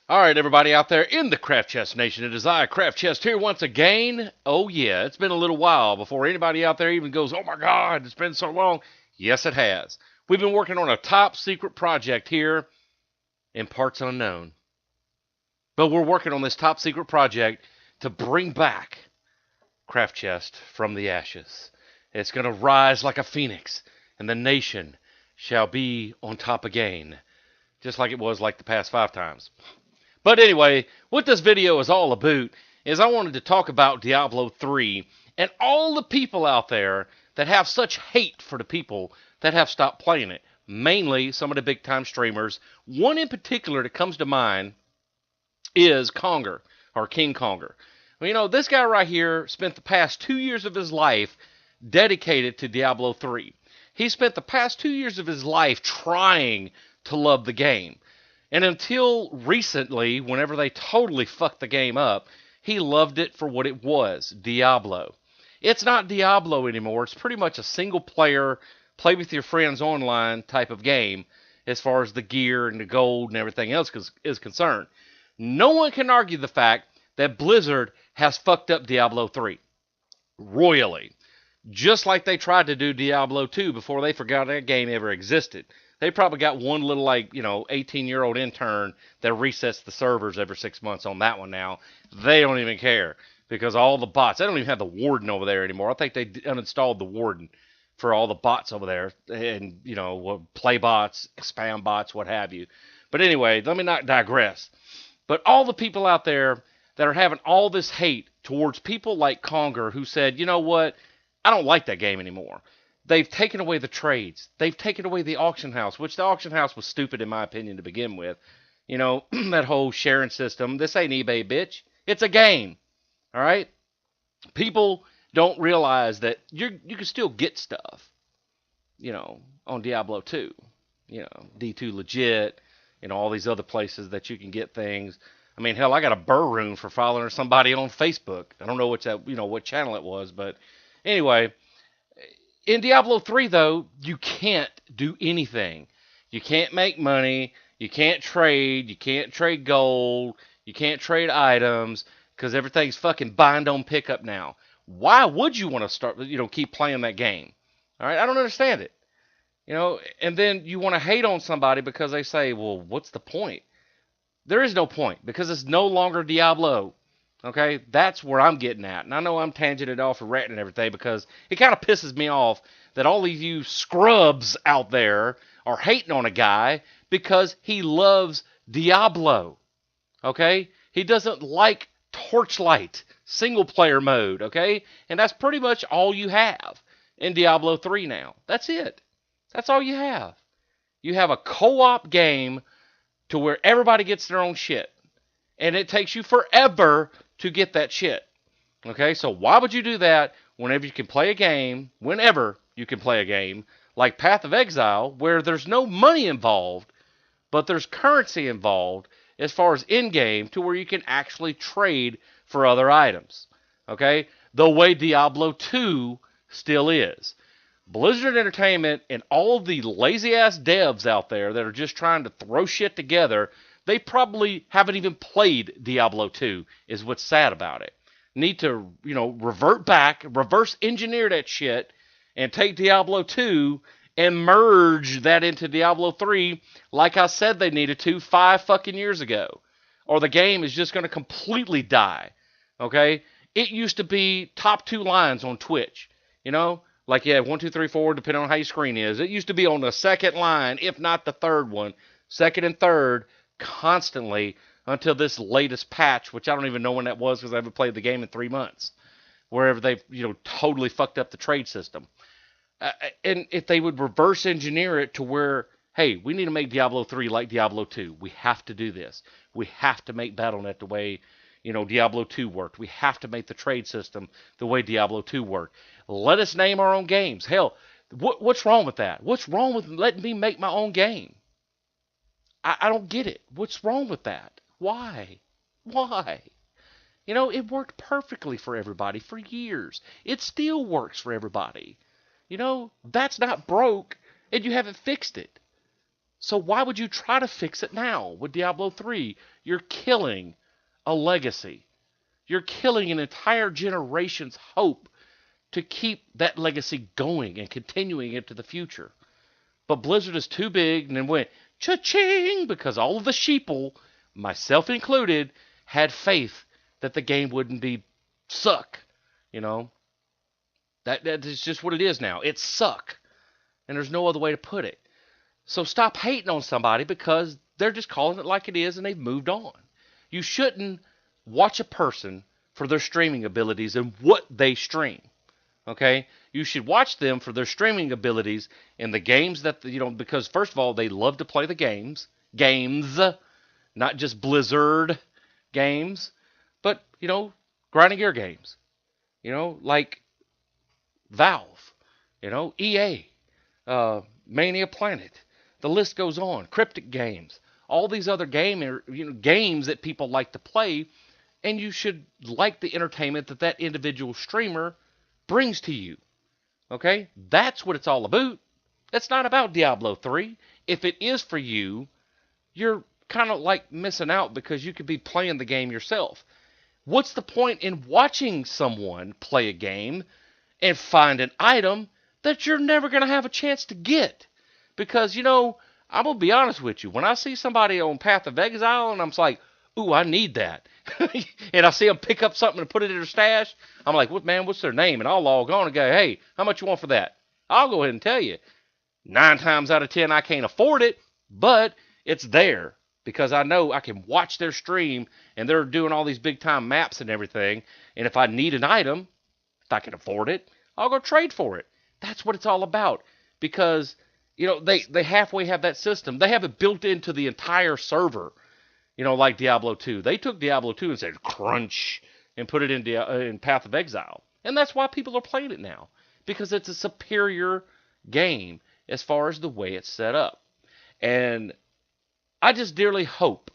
All right, everybody out there in the Craft Chest Nation, it is I, Craft Chest, here once again. Oh, yeah, it's been a little while before anybody out there even goes, oh my God, it's been so long. Yes, it has. We've been working on a top secret project here in parts unknown. But we're working on this top secret project to bring back Craft Chest from the ashes. It's going to rise like a phoenix, and the nation shall be on top again, just like it was like the past 5 times. But anyway, what this video is all about is I wanted to talk about Diablo 3 and all the people out there that have such hate for the people that have stopped playing it. Mainly some of the big time streamers. One in particular that comes to mind is Conger, or King Conger. Well, this guy right here spent the past 2 years of his life dedicated to Diablo 3. He spent the past 2 years of his life trying to love the game. And until recently, whenever they totally fucked the game up, he loved it for what it was, Diablo. It's not Diablo anymore. It's pretty much a single player, play with your friends online type of game as far as the gear and the gold and everything else is concerned. No one can argue the fact that Blizzard has fucked up Diablo 3 royally. Just like they tried to do Diablo 2 before they forgot that game ever existed. They probably got one little 18-year-old intern that resets the servers every 6 months on that one now. They don't even care because all the bots, they don't even have the warden over there anymore. I think they uninstalled the warden for all the bots over there and, play bots, spam bots, what have you. But anyway, let me not digress. But all the people out there that are having all this hate towards people like Conger who said, you know what, I don't like that game anymore. They've taken away the trades. They've taken away the auction house, which the auction house was stupid in my opinion to begin with. That whole sharing system. This ain't eBay, bitch. It's a game. All right? People don't realize that you can still get stuff, on Diablo 2. D2 Legit, all these other places that you can get things. I mean, hell, I got a burr rune for following somebody on Facebook. I don't know what channel it was, but anyway, in Diablo 3, though, you can't do anything. You can't make money. You can't trade. You can't trade gold. You can't trade items because everything's fucking bind on pickup now. Why would you want to start, keep playing that game? All right, I don't understand it. And then you want to hate on somebody because they say, well, what's the point? There is no point because it's no longer Diablo. Okay, that's where I'm getting at. And I know I'm tangenting off and ranting and everything because it kind of pisses me off that all of you scrubs out there are hating on a guy because he loves Diablo. Okay, he doesn't like Torchlight single player mode. Okay, and that's pretty much all you have in Diablo 3 now. That's it. That's all you have. You have a co-op game to where everybody gets their own shit. And it takes you forever to get that shit. Okay, so why would you do that whenever you can play a game, like Path of Exile, where there's no money involved, but there's currency involved as far as in-game to where you can actually trade for other items. Okay, the way Diablo 2 still is. Blizzard Entertainment and all the lazy-ass devs out there that are just trying to throw shit together, they probably haven't even played Diablo 2, is what's sad about it. Need to, revert back, reverse engineer that shit, and take Diablo 2 and merge that into Diablo 3 like I said they needed to 5 fucking years ago. Or the game is just going to completely die. Okay? It used to be top 2 lines on Twitch. Like, 1, 2, 3, 4, depending on how your screen is. It used to be on the second line, if not the third one. Second and third, constantly until this latest patch, which I don't even know when that was because I haven't played the game in 3 months, wherever they've totally fucked up the trade system. And if they would reverse engineer it to where, hey, we need to make Diablo 3 like Diablo 2. We have to do this. We have to make Battle.net the way Diablo 2 worked. We have to make the trade system the way Diablo 2 worked. Let us name our own games. Hell, what's wrong with that? What's wrong with letting me make my own game? I don't get it. What's wrong with that? Why? Why? It worked perfectly for everybody for years. It still works for everybody. That's not broke, and you haven't fixed it. So why would you try to fix it now with Diablo 3? You're killing a legacy. You're killing an entire generation's hope to keep that legacy going and continuing into the future. But Blizzard is too big and then went cha-ching because all of the sheeple, myself included, had faith that the game wouldn't be suck. You know, that is just what it is now. It's suck. And there's no other way to put it. So stop hating on somebody because they're just calling it like it is and they've moved on. You shouldn't watch a person for their streaming abilities and what they stream. Okay? You should watch them for their streaming abilities in the games that, because first of all, they love to play the games, not just Blizzard games, but, grinding gear games, like Valve, EA, Mania Planet. The list goes on. Cryptic games, all these other games that people like to play, and you should like the entertainment that individual streamer brings to you. Okay? That's what it's all about. It's not about Diablo 3. If it is for you, you're kind of like missing out because you could be playing the game yourself. What's the point in watching someone play a game and find an item that you're never going to have a chance to get? Because, I'm going to be honest with you. When I see somebody on Path of Exile and I'm like, ooh, I need that. And I see them pick up something and put it in their stash, I'm like, what's their name? And I'll log on and go, hey, how much you want for that? I'll go ahead and tell you. 9 times out of 10, I can't afford it, but it's there because I know I can watch their stream and they're doing all these big time maps and everything. And if I need an item, if I can afford it, I'll go trade for it. That's what it's all about because they halfway have that system. They have it built into the entire server, like Diablo 2. They took Diablo 2 and said, crunch, and put it in Path of Exile. And that's why people are playing it now, because it's a superior game as far as the way it's set up. And I just dearly hope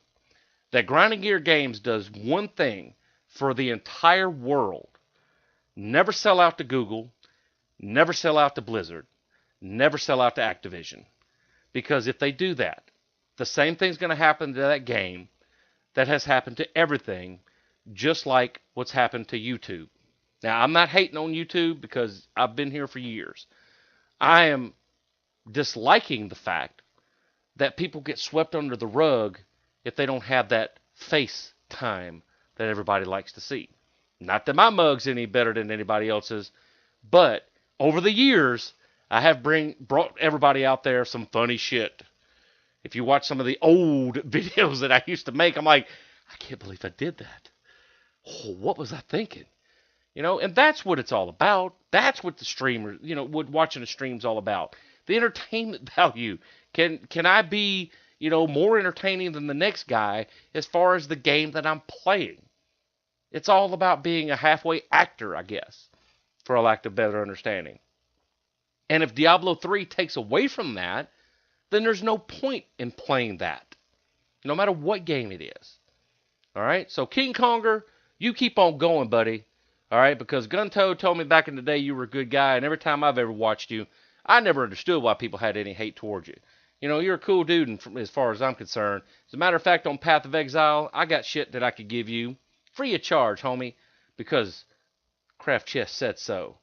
that Grinding Gear Games does one thing for the entire world. Never sell out to Google, never sell out to Blizzard, never sell out to Activision. Because if they do that, the same thing's going to happen to that game that has happened to everything, just like what's happened to YouTube. Now, I'm not hating on YouTube because I've been here for years. I am disliking the fact that people get swept under the rug if they don't have that face time that everybody likes to see. Not that my mug's any better than anybody else's, but over the years, I have brought everybody out there some funny shit. If you watch some of the old videos that I used to make, I'm like, I can't believe I did that. Oh, what was I thinking? And that's what it's all about. That's what the streamer, what watching a stream's all about. The entertainment value. Can I be, more entertaining than the next guy as far as the game that I'm playing? It's all about being a halfway actor, I guess, for a lack of better understanding. And if Diablo 3 takes away from that, then there's no point in playing that, no matter what game it is. All right? So King Konger, you keep on going, buddy. All right? Because Guntoad told me back in the day you were a good guy, and every time I've ever watched you, I never understood why people had any hate towards you. You're a cool dude as far as I'm concerned. As a matter of fact, on Path of Exile, I got shit that I could give you free of charge, homie, because craftchest said so.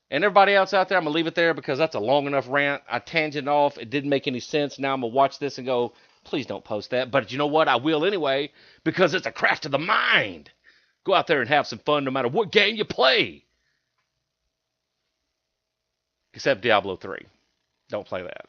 And everybody else out there, I'm going to leave it there because that's a long enough rant. I tangent off. It didn't make any sense. Now I'm going to watch this and go, please don't post that. But you know what? I will anyway because it's a craft of the mind. Go out there and have some fun no matter what game you play. Except Diablo 3. Don't play that.